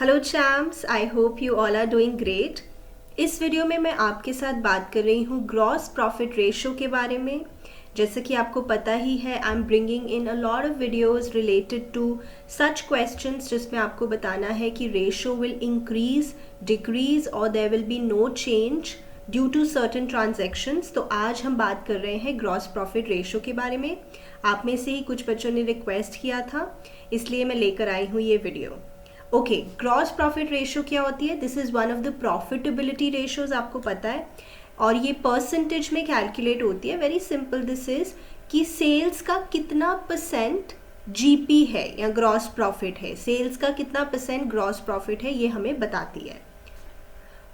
Hello champs, I hope you all are doing great. इस video में मैं आपके साथ बात कर रही हूँ ग्रॉस प्रॉफिट रेशो के बारे में। जैसे कि आपको पता ही है, I am bringing in a lot of videos related to such questions जिसमें आपको बताना है कि रेशो विल इंक्रीज, डिक्रीज और there will be no change due to certain transactions. तो आज हम बात कर रहे हैं ग्रॉस प्रॉफिट रेशो के बारे में। आप में से ही कुछ बच्चों ने रिक्वेस्ट किया था, इसलिए मैं लेकर आई हूँ ये video. Okay, gross profit ratio क्या होती है? This is one of the profitability ratios, आपको पता है, और ये परसेंटेज में कैलकुलेट होती है। वेरी सिंपल, दिस इज कि सेल्स का कितना परसेंट जीपी है या ग्रॉस प्रॉफिट है, सेल्स का कितना परसेंट ग्रॉस प्रॉफिट है, ये हमें बताती है।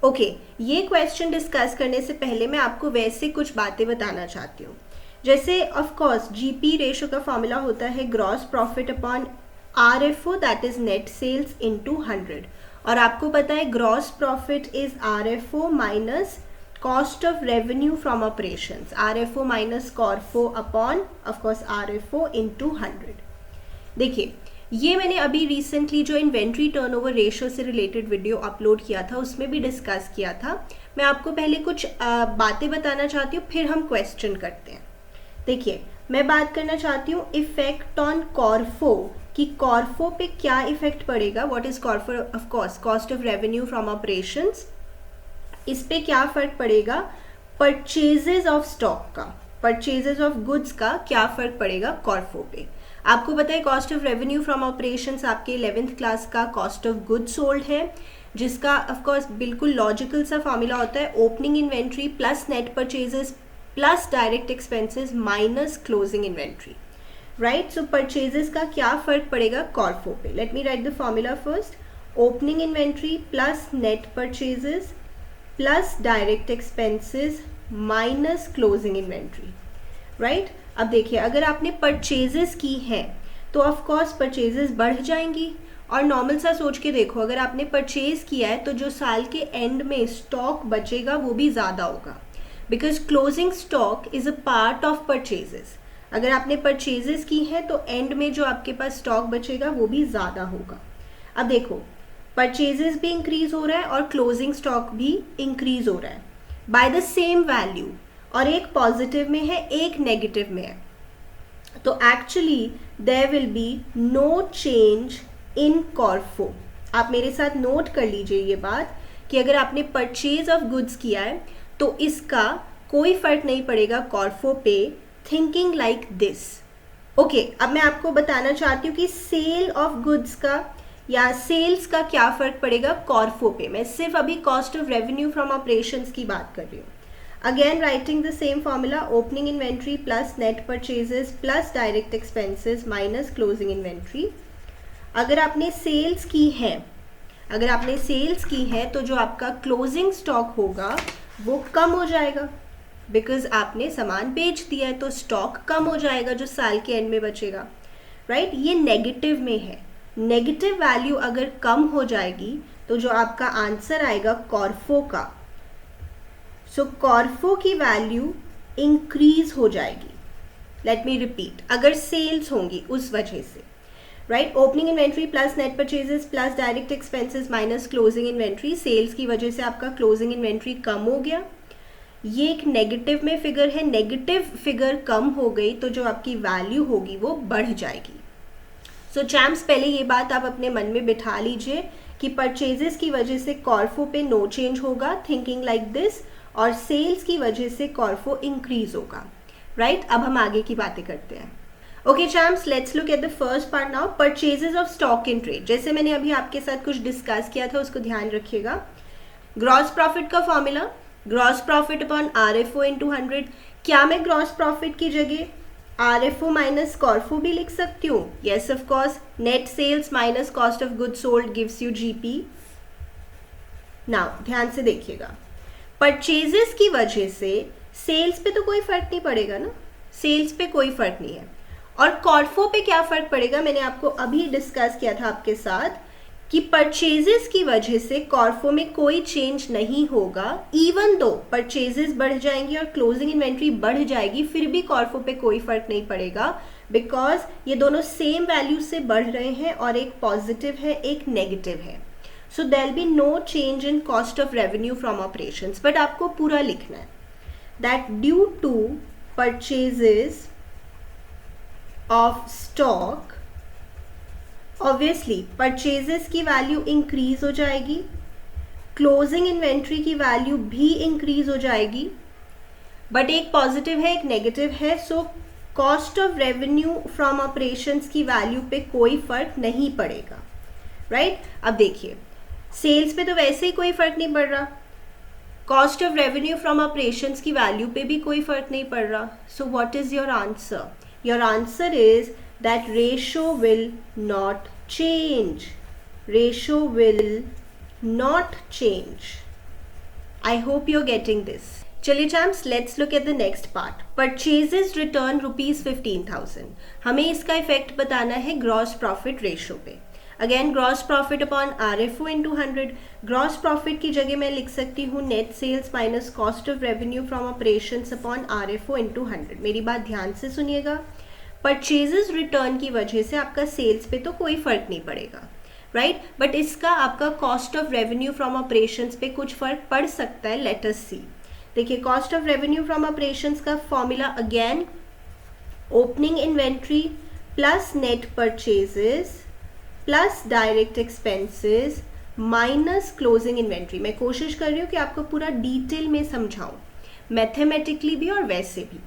ओके, ये क्वेश्चन डिस्कस करने से पहले मैं आपको वैसे कुछ बातें बताना चाहती हूँ। जैसे ऑफ कोर्स जीपी रेशो का फॉर्मूला होता है gross profit upon RFO, that is net sales into 100, और आपको पता है gross profit is RFO minus cost of revenue from operations, RFO minus CORFO upon of course RFO into 100। देखिए, ये मैंने अभी रिसेंटली जो इन्वेंट्री टर्नओवर रेशियो से रिलेटेड वीडियो अपलोड किया था उसमें भी डिस्कस किया था। मैं आपको पहले कुछ बातें बताना चाहती हूँ, फिर हम क्वेश्चन करते हैं। देखिए, मैं बात करना चाहती हूँ इफेक्ट ऑन कॉर्फो, कि कॉर्फो पे क्या इफेक्ट पड़ेगा। What is CORFO? Of course cost of revenue from operations. इस पे क्या फर्क पड़ेगा? परचेजेस ऑफ स्टॉक का, परचेजेस ऑफ गुड्स का क्या फर्क पड़ेगा कॉर्फो पे। आपको पता है cost of revenue from operations आपके 11th क्लास का कॉस्ट ऑफ गुड्स सोल्ड है, जिसका ऑफ कोर्स बिल्कुल लॉजिकल सा फॉर्मूला होता है opening inventory plus net purchases plus direct expenses minus closing inventory, right. So purchases का क्या फर्क पड़ेगा कॉर्फो पे? Let me write the formula first. Opening inventory plus net purchases plus direct expenses minus closing inventory, right. अब देखिए, अगर आपने purchases की हैं तो ऑफ कोर्स परचेजेस बढ़ जाएंगी, और नॉर्मल सा सोच के देखो, अगर आपने परचेज किया है तो जो साल के एंड में स्टॉक बचेगा वो भी ज़्यादा होगा, because closing stock is a part of purchases. अगर आपने परचेजेस की है तो एंड में जो आपके पास स्टॉक बचेगा वो भी ज़्यादा होगा। अब देखो, परचेजेस भी इंक्रीज हो रहा है और क्लोजिंग स्टॉक भी इंक्रीज हो रहा है बाय द सेम वैल्यू, और एक पॉजिटिव में है एक नेगेटिव में है। तो actually there will be no change in CORFO. आप मेरे साथ नोट कर लीजिए ये बात कि अगर आपने परचेज ऑफ गुड्स किया है तो इसका कोई फर्क नहीं पड़ेगा कॉर्फो पे। Thinking like this. ओके, अब मैं आपको बताना चाहती हूँ कि सेल ऑफ गुड्स का या सेल्स का क्या फर्क पड़ेगा कॉर्फो पे। मैं सिर्फ अभी cost of revenue from operations की बात कर रही हूँ। Again writing the same formula, opening inventory plus net purchases plus direct expenses minus closing inventory. अगर आपने सेल्स की है, अगर आपने सेल्स की है तो जो आपका क्लोजिंग स्टॉक होगा वो कम हो जाएगा, बिकॉज आपने सामान बेच दिया है तो स्टॉक कम हो जाएगा जो साल के एंड में बचेगा, राइट। ये नेगेटिव में है। नेगेटिव वैल्यू अगर कम हो जाएगी तो जो आपका आंसर आएगा कॉर्फो का, सो कॉर्फो की वैल्यू इंक्रीज हो जाएगी। लेट मी रिपीट, अगर सेल्स होंगी उस वजह से, right. Opening inventory plus net purchases plus direct expenses minus closing inventory. Sales की वजह से आपका क्लोजिंग इन्वेंट्री कम हो गया, ये एक नेगेटिव में फिगर है। नेगेटिव फिगर कम हो गई तो जो आपकी वैल्यू होगी वो बढ़ जाएगी। सो चैम्प्स, पहले ये बात आप अपने मन में बिठा लीजिए कि परचेजेस की वजह से कॉर्फो पे नो चेंज होगा, थिंकिंग लाइक दिस, और सेल्स की वजह से कॉर्फो इंक्रीज होगा, राइट। अब हम आगे की बातें करते हैं। Okay champs, let's look at the first part now, purchases of stock in trade. जैसे मैंने अभी आपके साथ कुछ डिस्कस किया था उसको ध्यान रखिएगा। ग्रॉस प्रॉफिट का formula gross profit upon RFO into 100। क्या मैं ग्रॉस प्रॉफिट की जगह RFO माइनस कॉर्फो भी लिख सकती हूँ? Yes of course. Net sales minus cost of goods sold gives you GP। Now ध्यान से देखिएगा, परचेजेस की वजह से सेल्स पे तो कोई फर्क नहीं पड़ेगा ना, सेल्स पे कोई फर्क नहीं है। और कॉर्फो पे क्या फर्क पड़ेगा, मैंने आपको अभी डिस्कस किया था आपके साथ कि परचेजेस की वजह से कॉर्फो में कोई चेंज नहीं होगा। इवन दो परचेजेस बढ़ जाएंगी और क्लोजिंग इन्वेंट्री बढ़ जाएगी, फिर भी कॉर्फो पे कोई फर्क नहीं पड़ेगा, बिकॉज ये दोनों सेम वैल्यू से बढ़ रहे हैं और एक पॉजिटिव है एक नेगेटिव है। So there be no change in cost of revenue from operations, but आपको पूरा लिखना है that due to purchases of stock, obviously purchases की वैल्यू इंक्रीज हो जाएगी, क्लोजिंग इन्वेंट्री की वैल्यू भी इंक्रीज हो जाएगी, बट एक पॉजिटिव है एक नेगेटिव है, so cost of revenue from operations की वैल्यू पे कोई फर्क नहीं पड़ेगा, राइट? अब देखिए सेल्स पे तो वैसे ही कोई फर्क नहीं पड़ रहा, cost of revenue from operations की वैल्यू पे भी कोई फर्क नहीं पड़ रहा, so what is your answer? Your answer is that ratio will not change, ratio will not change. I hope you're getting this. चलिए champs, let's look at the next part. Purchases return rupees 15,000. हमें इसका effect बताना है gross profit ratio पे. Again gross profit upon RFO into 100. Gross profit की जगह मैं लिख सकती हूँ net sales minus cost of revenue from operations upon RFO into 100. मेरी बात ध्यान से सुनिएगा. परचेजेस रिटर्न की वजह से आपका सेल्स पे तो कोई फर्क नहीं पड़ेगा, राइट? बट इसका आपका cost of revenue from operations पे कुछ फर्क पड़ सकता है. Let us see. देखिए cost of revenue from operations का formula again opening inventory plus net purchases plus direct expenses minus closing inventory. मैं कोशिश कर रही हूँ कि आपको पूरा डिटेल में समझाऊं, मैथमेटिकली भी और वैसे भी.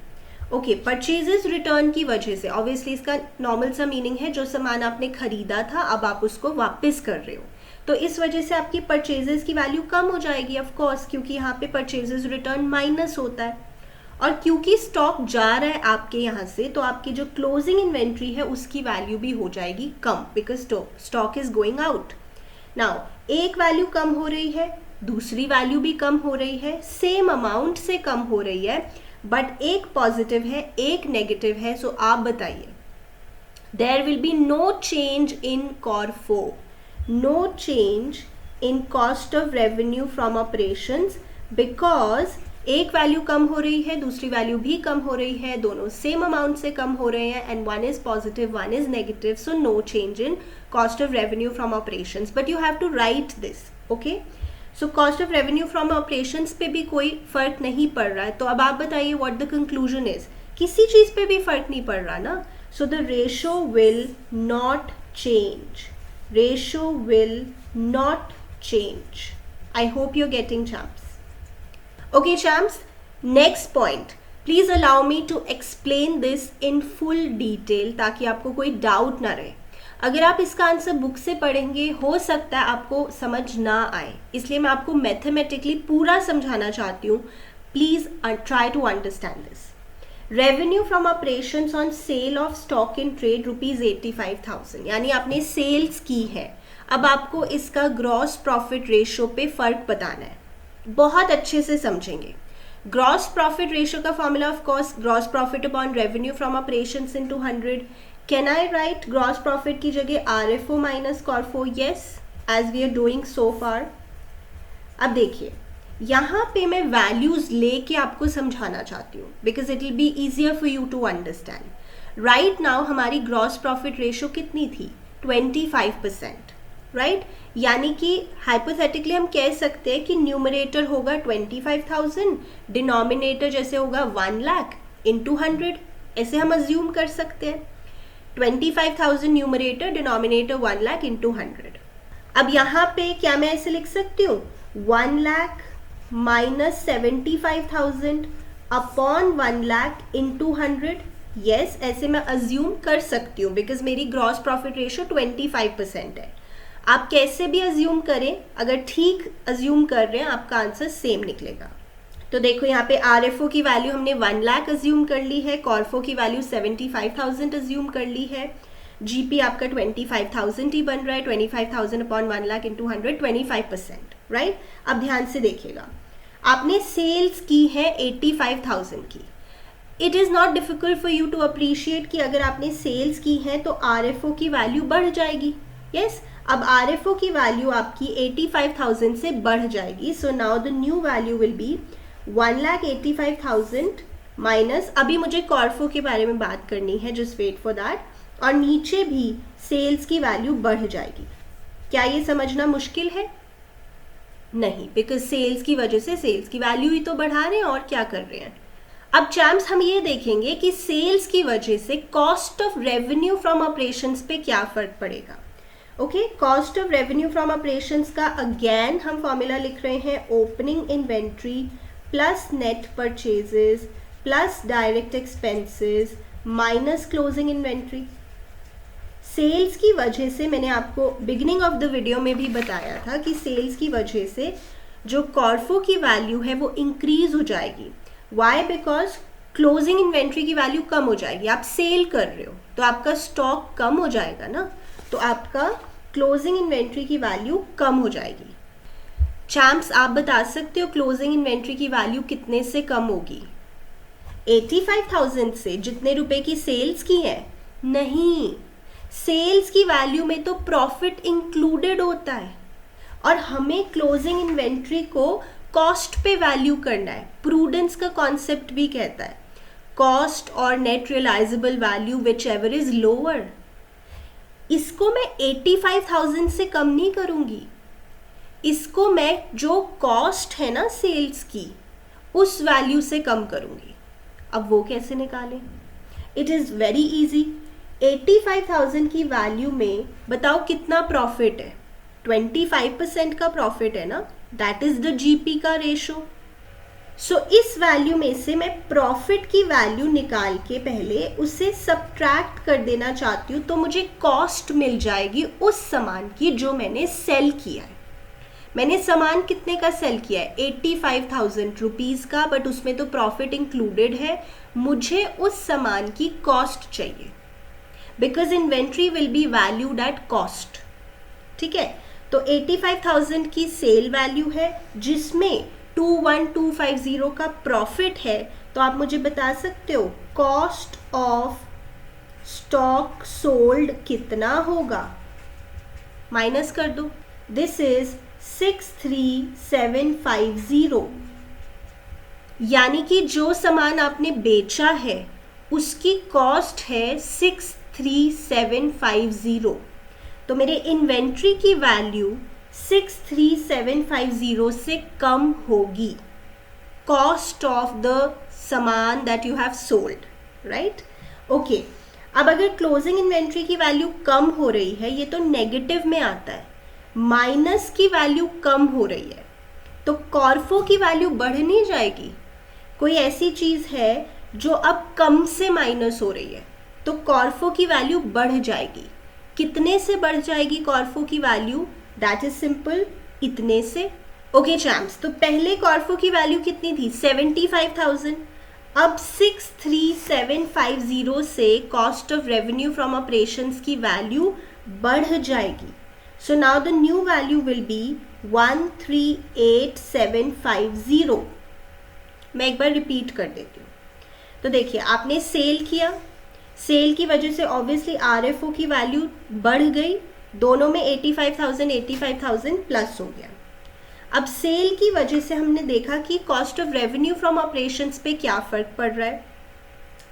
ओके, परचेजेस रिटर्न की वजह से ऑब्वियसली इसका नॉर्मल सा मीनिंग है जो सामान आपने खरीदा था अब आप उसको वापस कर रहे हो, तो इस वजह से आपकी परचेजेस की वैल्यू कम हो जाएगी ऑफ कोर्स, क्योंकि यहाँ पे परचेजेस रिटर्न माइनस होता है. और क्योंकि स्टॉक जा रहा है आपके यहाँ से, तो आपकी जो क्लोजिंग इन्वेंट्री है उसकी वैल्यू भी हो जाएगी कम, because stock is going out. Now एक वैल्यू कम हो रही है, दूसरी वैल्यू भी कम हो रही है, सेम अमाउंट से कम हो रही है, बट एक पॉजिटिव है एक नेगेटिव है. सो आप बताइए, there will be no change in CORFO, no change in cost of revenue from operations, because एक वैल्यू कम हो रही है दूसरी वैल्यू भी कम हो रही है, दोनों सेम अमाउंट से कम हो रहे हैं, and one is positive one is negative, so no change in cost of revenue from operations. But you have to write this, okay? So cost of revenue from operations पे भी कोई फर्क नहीं पड़ रहा है. तो अब आप बताइए व्हाट द कंक्लूजन इज, किसी चीज पे भी फर्क नहीं पड़ रहा ना. So the ratio will not change, ratio will not change. I hope you are getting champs. Okay champs, next point, please allow me to explain this in full detail ताकि आपको कोई डाउट ना रहे. अगर आप इसका आंसर बुक से पढ़ेंगे हो सकता है आपको समझ ना आए, इसलिए मैं आपको मैथमेटिकली पूरा समझाना चाहती हूँ. Please try to understand this. Revenue from operations on sale of stock in trade rupees 85,000, यानी आपने सेल्स की है. अब आपको इसका ग्रॉस प्रॉफिट रेशियो पे फर्क बताना है. बहुत अच्छे से समझेंगे. ग्रॉस प्रॉफिट रेशियो का formula of course gross profit upon revenue from operations into 100. Can I write gross profit की जगह RFO minus CORFO? Yes, as we are doing so far. अब देखिए यहाँ पे मैं वैल्यूज लेके आपको समझाना चाहती हूँ because it will be easier for you to understand. Right now हमारी ग्रॉस प्रॉफिट रेशियो कितनी थी? 25%, राइट? यानी कि हाइपोथेटिकली हम कह सकते हैं कि न्यूमरेटर होगा 25,000, डिनोमिनेटर जैसे होगा 1 लाख इंटू 100, ऐसे हम अज्यूम कर सकते हैं. 25,000 न्यूमरेटर, डिनोमिनेटर 1 लाख इंटू 100. अब यहाँ पे क्या मैं ऐसे लिख सकती हूँ 1 lakh minus 75,000 upon 1 lakh into 100. Yes, ऐसे मैं अज्यूम कर सकती हूँ बिकॉज मेरी ग्रॉस प्रॉफिट रेशियो 25% है. आप कैसे भी अज्यूम करें, अगर ठीक अज्यूम कर रहे हैं आपका आंसर सेम निकलेगा. तो देखो यहाँ पे RFO की वैल्यू हमने 1 लाख अज्यूम कर ली है, कॉर्फो की वैल्यू 75,000 अज्यूम कर ली है, GP आपका 25,000 ही बन रहा है. 25,000 अपॉन 1 लाख इंटू 100, 25%, राइट? अब ध्यान से देखिएगा, आपने सेल्स की है 85,000 की. It is not difficult for you to appreciate कि अगर आपने सेल्स की है तो RFO की वैल्यू बढ़ जाएगी. यस, अब RFO की वैल्यू आपकी 85,000 से बढ़ जाएगी. So now the new value will be 1,85,000 minus, अभी मुझे कॉर्फो के बारे में बात करनी है, जस्ट वेट फॉर दैट, और नीचे भी सेल्स की वैल्यू बढ़ जाएगी. क्या ये समझना मुश्किल है? नहीं, बिकॉज सेल्स की वजह से सेल्स की वैल्यू ही तो बढ़ा रहे हैं और क्या कर रहे हैं। अब चैम्प्स हम ये देखेंगे कि सेल्स की वजह से cost of revenue from operations पे क्या फर्क पड़ेगा। Okay, cost of revenue from operations का अगेन हम फॉर्मूला लिख रहे हैं, opening inventory plus net purchases plus direct expenses minus closing inventory. Sales की वजह से मैंने आपको बिगिनिंग ऑफ द वीडियो में भी बताया था कि सेल्स की वजह से जो कॉर्फो की वैल्यू है वो इंक्रीज हो जाएगी। वाई? बिकॉज क्लोजिंग इन्वेंट्री की वैल्यू कम हो जाएगी। आप सेल कर रहे हो तो आपका स्टॉक कम हो जाएगा ना, तो आपका क्लोजिंग इन्वेंट्री की वैल्यू कम हो जाएगी। चैम्प्स आप बता सकते हो क्लोजिंग इन्वेंट्री की वैल्यू कितने से कम होगी? 85,000 से, जितने रुपए की सेल्स की है। नहीं, सेल्स की वैल्यू में तो प्रॉफिट इंक्लूडेड होता है और हमें क्लोजिंग इन्वेंट्री को कॉस्ट पे वैल्यू करना है। प्रूडेंस का कॉन्सेप्ट भी कहता है कॉस्ट और net realisable value whichever is lower. इसको मैं 85,000 से कम नहीं करूंगी, इसको मैं जो कॉस्ट है ना सेल्स की उस वैल्यू से कम करूंगी। अब वो कैसे निकालें? It is very easy. 85,000 की वैल्यू में बताओ कितना प्रॉफिट है? 25% का प्रॉफिट है ना, दैट इज द जीपी का रेशो। सो इस वैल्यू में से मैं प्रॉफिट की वैल्यू निकाल के पहले उसे सब्ट्रैक्ट कर देना चाहती हूँ, तो मुझे कॉस्ट मिल जाएगी उस सामान की जो मैंने सेल किया है। मैंने सामान कितने का सेल किया है? 85,000 रुपीज़ का, बट उसमें तो प्रॉफिट इंक्लूडेड है। मुझे उस सामान की कॉस्ट चाहिए because inventory will be valued at cost. ठीक है, तो 85,000 की सेल वैल्यू है जिसमें 21,250 का प्रॉफिट है। तो आप मुझे बता सकते हो कॉस्ट ऑफ स्टॉक सोल्ड कितना होगा? माइनस कर दो, दिस इज 63,750। यानी कि जो सामान आपने बेचा है उसकी कॉस्ट है 63,750। तो मेरे इन्वेंट्री की वैल्यू 63,750 से कम होगी, कॉस्ट ऑफ द सामान that you have sold, right? Okay, अब अगर क्लोजिंग इन्वेंट्री की वैल्यू कम हो रही है, ये तो नेगेटिव में आता है, माइनस की वैल्यू कम हो रही है, तो कॉर्फो की वैल्यू बढ़ नहीं जाएगी? कोई ऐसी चीज़ है जो अब कम से माइनस हो रही है, तो कॉर्फो की वैल्यू बढ़ जाएगी। कितने से बढ़ जाएगी कॉर्फो की वैल्यू? दैट इज सिंपल, इतने से। ओके चैम्प्स, तो पहले कॉर्फो की वैल्यू कितनी थी? 75,000। अब 63,750 से cost of revenue from operations की वैल्यू बढ़ जाएगी। So now the new value will be 13,8,750। मैं एक बार रिपीट कर देती हूँ। तो देखिए, आपने सेल किया, सेल की वजह से ऑब्वियसली आरएफओ की वैल्यू बढ़ गई, दोनों में 85,000 प्लस हो गया। अब सेल की वजह से हमने देखा कि cost of revenue from operations पे क्या फ़र्क पड़ रहा है।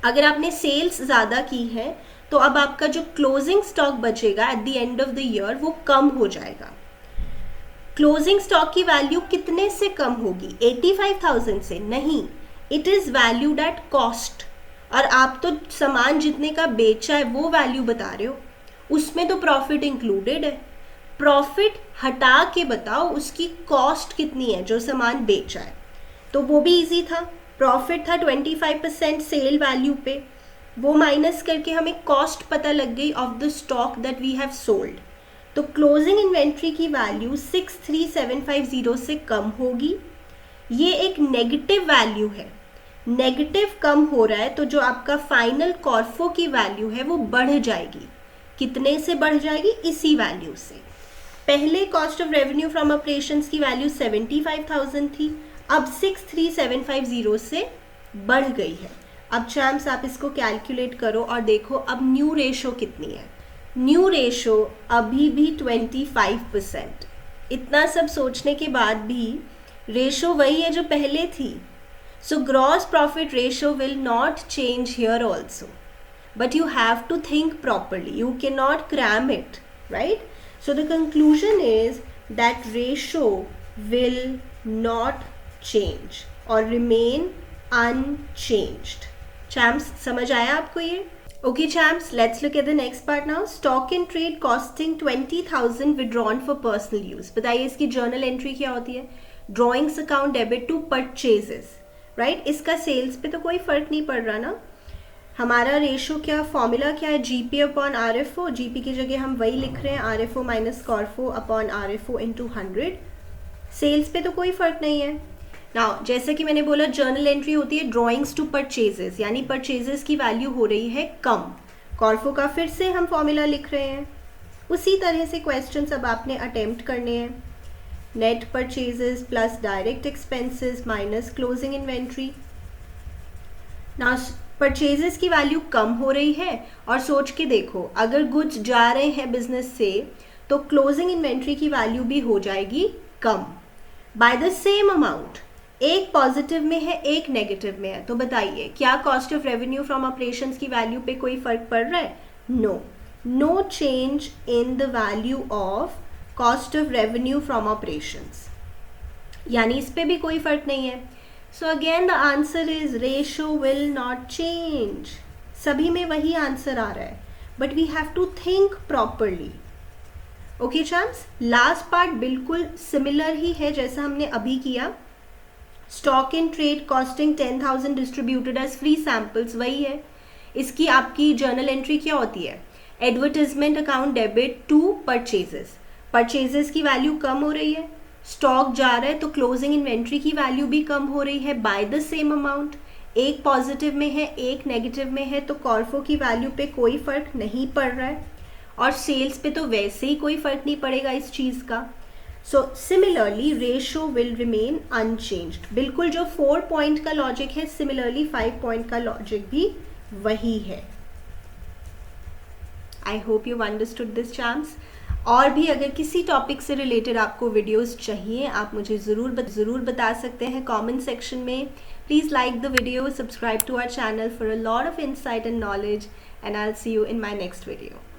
अगर आपने सेल्स ज़्यादा की है तो अब आपका जो क्लोजिंग स्टॉक बचेगा at the end of the year वो कम हो जाएगा। क्लोजिंग स्टॉक की वैल्यू कितने से कम होगी? 85,000 से नहीं, it is valued at cost. और आप तो सामान जितने का बेचा है वो वैल्यू बता रहे हो, उसमें तो प्रॉफिट इंक्लूडेड है। प्रॉफिट हटा के बताओ उसकी कॉस्ट कितनी है जो सामान बेचा है। तो वो भी इजी था, प्रॉफिट था 25% सेल वैल्यू पे, वो माइनस करके हमें कॉस्ट पता लग गई of the stock that we have sold. तो क्लोजिंग इन्वेंट्री की वैल्यू 63,750 से कम होगी। ये एक नेगेटिव वैल्यू है, नेगेटिव कम हो रहा है, तो जो आपका फाइनल कॉर्फो की वैल्यू है वो बढ़ जाएगी। कितने से बढ़ जाएगी? इसी वैल्यू से। पहले cost of revenue from operations की वैल्यू 75,000 थी, अब 63,750 से बढ़ गई है। अब चैम्प्स आप इसको कैलकुलेट करो और देखो अब न्यू रेशो कितनी है। न्यू रेशो अभी भी 25%। इतना सब सोचने के बाद भी रेशो वही है जो पहले थी। So gross profit ratio will not change here also, but you have to think properly. You cannot cram it, right? So the conclusion is that ratio will not change or remain unchanged. Champs, समझ आया आपको ये? Okay champs, let's look at the next part now. Stock in trade costing 20,000 withdrawn for personal use. बताइए इसकी journal entry क्या होती है? Drawings account debit to purchases, right? इसका sales पे तो कोई फर्क नहीं पड़ रहा ना. हमारा रेशो क्या, फॉर्मूला क्या है? GP upon RFO. जीपी की जगह हम वही लिख रहे हैं, RFO minus CORFO upon RFO into 100. Sales पे तो कोई फर्क नहीं है. नाउ जैसे कि मैंने बोला जर्नल एंट्री होती है ड्रॉइंग्स टू परचेजेस, यानी परचेजेस की वैल्यू हो रही है कम. कॉर्फो का फिर से हम फॉर्मूला लिख रहे हैं. उसी तरह से क्वेश्चंस अब आपने अटेम्प्ट करने हैं. Net purchases plus direct expenses minus closing inventory. Now purchases की वैल्यू कम हो रही है और सोच के देखो, अगर गुड्स जा रहे हैं बिजनेस से तो क्लोजिंग इन्वेंट्री की वैल्यू भी हो जाएगी कम बाय द सेम अमाउंट. एक पॉजिटिव में है, एक नेगेटिव में है. तो बताइए क्या cost of revenue from operations की वैल्यू पे कोई फर्क पड़ रहा है? No change in the value of cost of revenue from operations, यानी इस पे भी कोई फर्क नहीं है. So again the answer is ratio will not change. सभी में वही आंसर आ रहा है, but we have to think properly. Okay champs, last part बिल्कुल similar ही है जैसा हमने अभी किया. Stock in trade costing 10,000 distributed as free samples, वही है. इसकी आपकी journal entry क्या होती है? Advertisement account debit to purchases. Purchases की वैल्यू कम हो रही है, स्टॉक जा रहा है तो क्लोजिंग इन्वेंट्री की वैल्यू भी कम हो रही है बाय द सेम अमाउंट. एक पॉजिटिव में है, एक नेगेटिव में है, तो कॉर्फो की वैल्यू पे कोई फर्क नहीं पड़ रहा है और सेल्स पे तो वैसे ही कोई फर्क नहीं पड़ेगा इस चीज़ का. So similarly ratio will remain unchanged. बिल्कुल जो 4 पॉइंट का लॉजिक है, सिमिलरली 5 पॉइंट का लॉजिक भी वही है. आई hope you understood this champs. और भी अगर किसी टॉपिक से रिलेटेड आपको वीडियोस चाहिए, आप मुझे ज़रूर बता सकते हैं कमेंट सेक्शन में. Please like the video, subscribe to our channel for a lot of insight and knowledge, and I will see you in my next video.